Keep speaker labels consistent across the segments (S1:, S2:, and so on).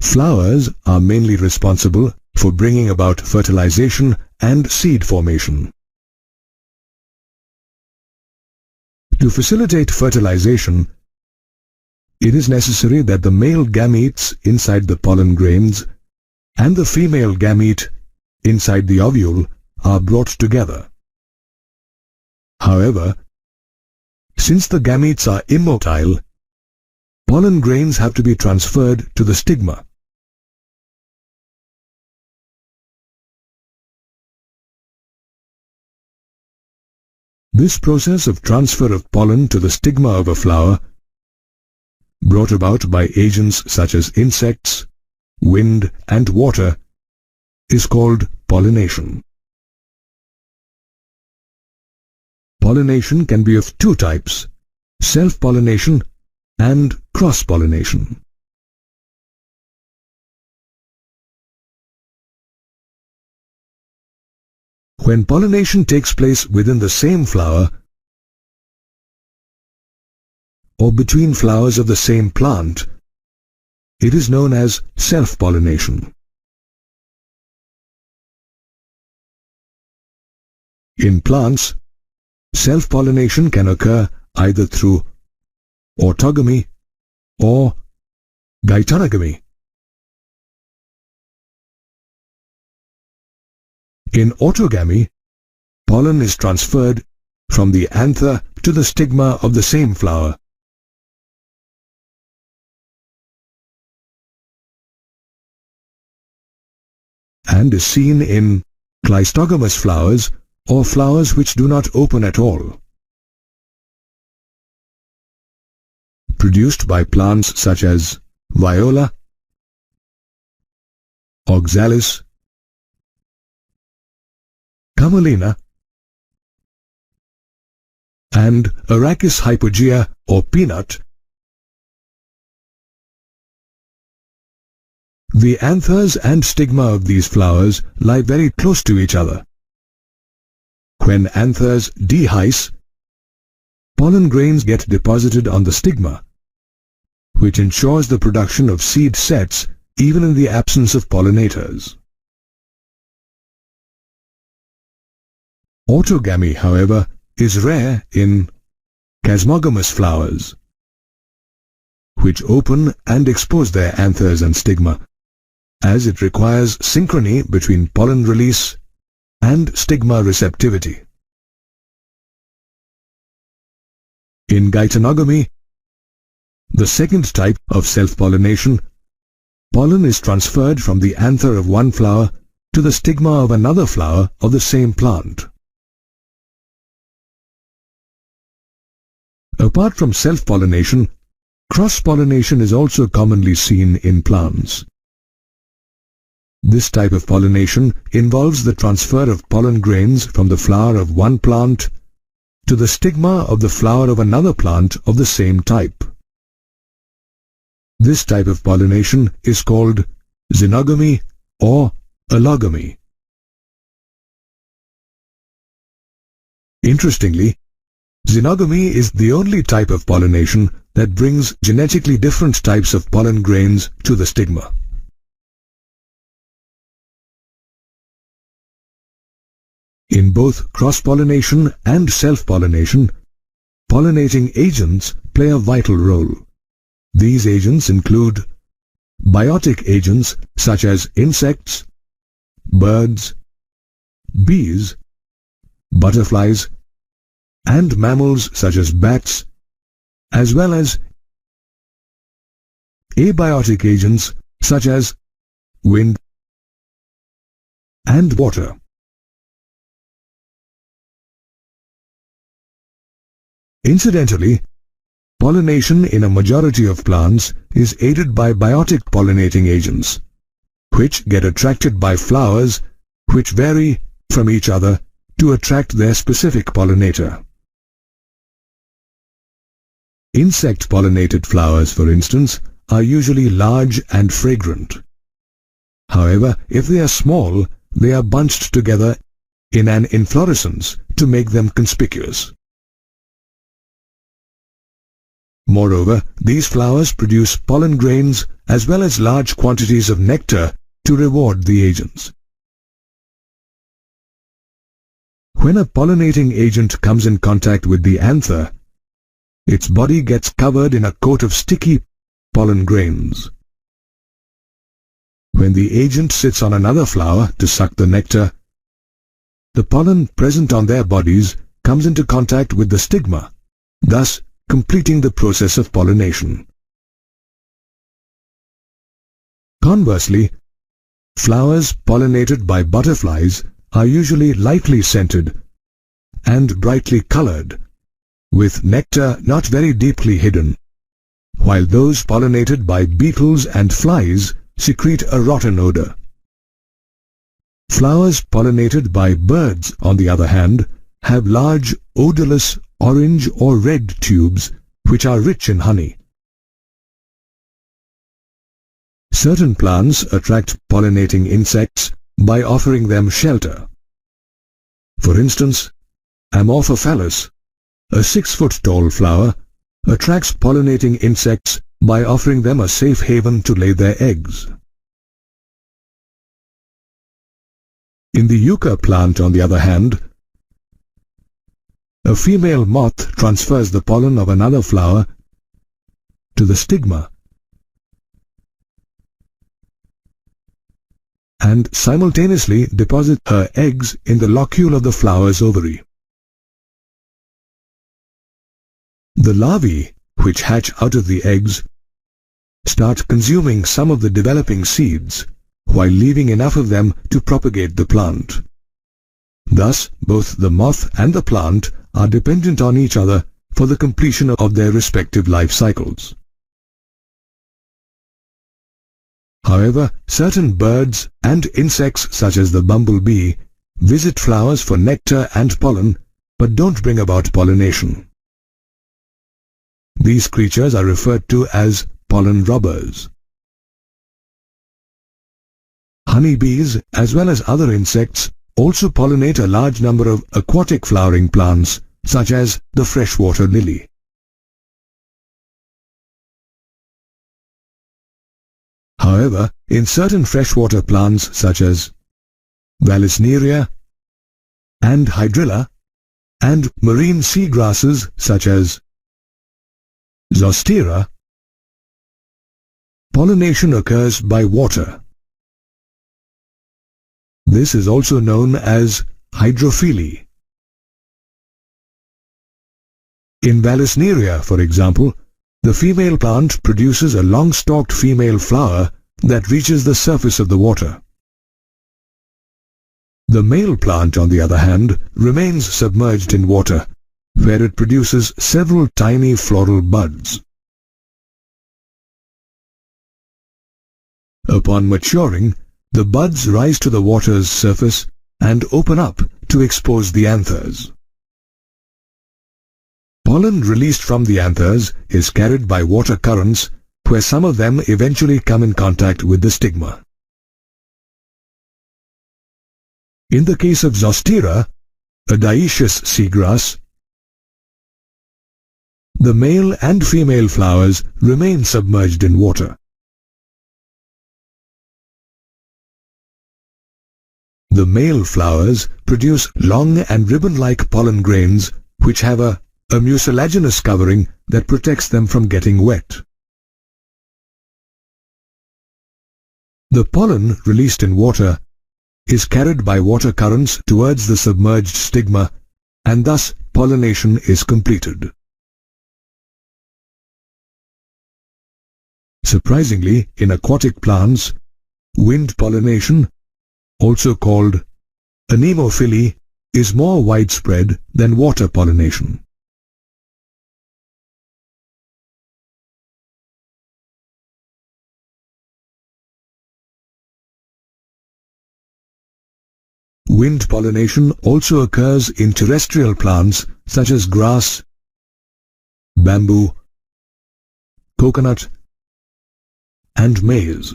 S1: Flowers are mainly responsible for bringing about fertilization and seed formation. To facilitate fertilization, it is necessary that the male gametes inside the pollen grains and the female gamete inside the ovule are brought together. However, since the gametes are immotile, pollen grains have to be transferred to the stigma. This process of transfer of pollen to the stigma of a flower, brought about by agents such as insects, wind and water, is called pollination. Pollination can be of two types: self-pollination and cross-pollination. When pollination takes place within the same flower or between flowers of the same plant, it is known as self-pollination. In plants, self-pollination can occur either through autogamy or geitonogamy. In autogamy, pollen is transferred from the anther to the stigma of the same flower. And is seen in cleistogamous flowers or flowers which do not open at all. Produced by plants such as viola, oxalis, camelina, and Arachis hypogea or peanut. The anthers and stigma of these flowers lie very close to each other. When anthers dehisce, pollen grains get deposited on the stigma, which ensures the production of seed sets even in the absence of pollinators. Autogamy, however, is rare in chasmogamous flowers, which open and expose their anthers and stigma, as it requires synchrony between pollen release and stigma receptivity. In geitonogamy, the second type of self-pollination, pollen is transferred from the anther of one flower to the stigma of another flower of the same plant. Apart from self-pollination, cross-pollination is also commonly seen in plants. This type of pollination involves the transfer of pollen grains from the flower of one plant to the stigma of the flower of another plant of the same type. This type of pollination is called xenogamy or allogamy. Interestingly, xenogamy is the only type of pollination that brings genetically different types of pollen grains to the stigma. In both cross-pollination and self-pollination, pollinating agents play a vital role. These agents include biotic agents such as insects, birds, bees, butterflies, and mammals such as bats, as well as abiotic agents such as wind and water. Incidentally, pollination in a majority of plants is aided by biotic pollinating agents, which get attracted by flowers which vary from each other to attract their specific pollinator. Insect-pollinated flowers, for instance, are usually large and fragrant. However, if they are small, they are bunched together in an inflorescence to make them conspicuous. Moreover, these flowers produce pollen grains as well as large quantities of nectar to reward the agents. When a pollinating agent comes in contact with the anther, its body gets covered in a coat of sticky pollen grains. When the agent sits on another flower to suck the nectar, the pollen present on their bodies comes into contact with the stigma, thus completing the process of pollination. Conversely, flowers pollinated by butterflies are usually lightly scented and brightly colored, with nectar not very deeply hidden, while those pollinated by beetles and flies secrete a rotten odor. Flowers pollinated by birds, on the other hand, have large, odorless orange or red tubes which are rich in honey. Certain plants attract pollinating insects by offering them shelter. For instance, Amorphophallus, a 6-foot-tall flower, attracts pollinating insects by offering them a safe haven to lay their eggs. In the yucca plant, on the other hand, a female moth transfers the pollen of another flower to the stigma and simultaneously deposits her eggs in the locule of the flower's ovary. The larvae, which hatch out of the eggs, start consuming some of the developing seeds, while leaving enough of them to propagate the plant. Thus, both the moth and the plant are dependent on each other for the completion of their respective life cycles. However, certain birds and insects such as the bumblebee visit flowers for nectar and pollen, but don't bring about pollination. These creatures are referred to as pollen robbers. Honeybees, as well as other insects, also pollinate a large number of aquatic flowering plants, such as the freshwater lily. However, in certain freshwater plants such as Vallisneria and Hydrilla, and marine seagrasses such as Zostera, pollination occurs by water. This is also known as hydrophily. In Vallisneria, for example, the female plant produces a long-stalked female flower that reaches the surface of the water. The male plant, on the other hand, remains submerged in water, where it produces several tiny floral buds. Upon maturing, the buds rise to the water's surface and open up to expose the anthers. Pollen released from the anthers is carried by water currents, where some of them eventually come in contact with the stigma. In the case of Zostera, a dioecious seagrass, the male and female flowers remain submerged in water. The male flowers produce long and ribbon-like pollen grains which have a mucilaginous covering that protects them from getting wet. The pollen released in water is carried by water currents towards the submerged stigma, and thus pollination is completed. Surprisingly, in aquatic plants, wind pollination, also called anemophily, is more widespread than water pollination. Wind pollination also occurs in terrestrial plants such as grass, bamboo, coconut, and maize.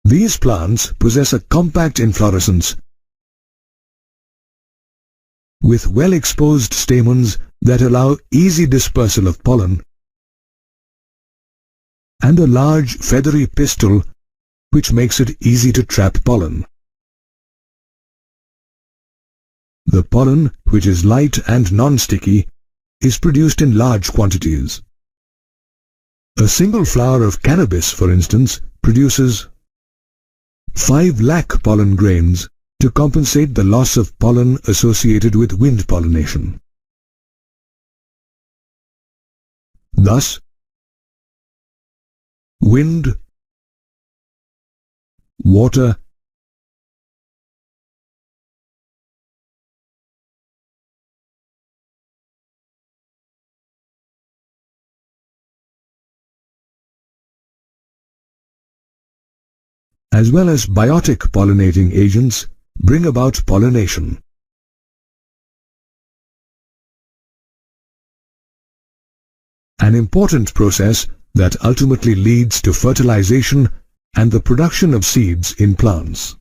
S1: These plants possess a compact inflorescence with well-exposed stamens that allow easy dispersal of pollen, and a large feathery pistil which makes it easy to trap pollen. The pollen, which is light and non-sticky, is produced in large quantities. A single flower of cannabis, for instance, produces 5 lakh pollen grains to compensate the loss of pollen associated with wind pollination. Thus, wind, water, as well as biotic pollinating agents bring about pollination. An important process that ultimately leads to fertilization and the production of seeds in plants.